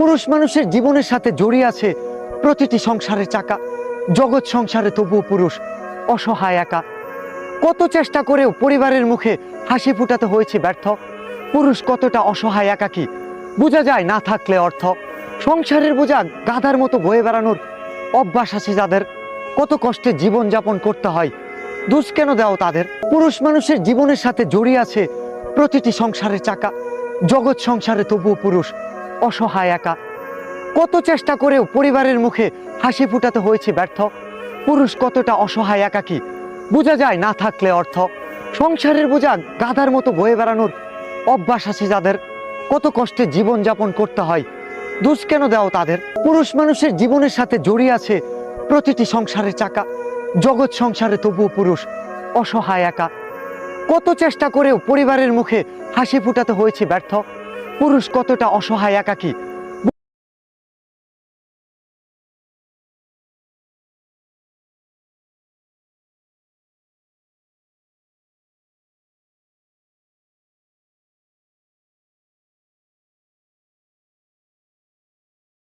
পুরুষ মানুষের জীবনের সাথে জড়িয়ে আছে প্রতিটি সংসারের চাকা। জগৎ সংসারে তবুও পুরুষ অসহায় একা। কত চেষ্টা করেও পরিবারের মুখে হাসি ফুটাতে হয়েছে ব্যর্থ। পুরুষ কতটা অসহায় একাকী বোঝা যায় না থাকলে অর্থ। সংসারের বোঝা গাধার মতো বয়ে বেড়ানোর অভ্যাস আছে যাদের, কত কষ্টে জীবন যাপন করতে হয়, দোষ কেন দাও তাদের। পুরুষ মানুষের জীবনের সাথে জড়িয়ে আছে প্রতিটি সংসারের চাকা। জগৎ সংসারে তবুও পুরুষ অসহায় একা। কত চেষ্টা করেও পরিবারের মুখে হাসি ফুটাতে হয়েছে ব্যর্থ। পুরুষ কতটা অসহায় একাকী বোঝা যায় না থাকলে অর্থ। সংসারের বোঝা গাধার মতো বয়ে বেড়ানোর অভ্যাস আছে যাদের, কত কষ্টে জীবন যাপন করতে হয়, দোষ কেন দাও তাদের। পুরুষ মানুষের জীবনের সাথে জড়িয়ে আছে প্রতিটি সংসারের চাকা। জগৎ সংসারে তবুও পুরুষ অসহায় একা। কত চেষ্টা করেও পরিবারের মুখে হাসি ফুটাতে হয়েছে ব্যর্থ। পুরুষ কতটা অসহায় একাকী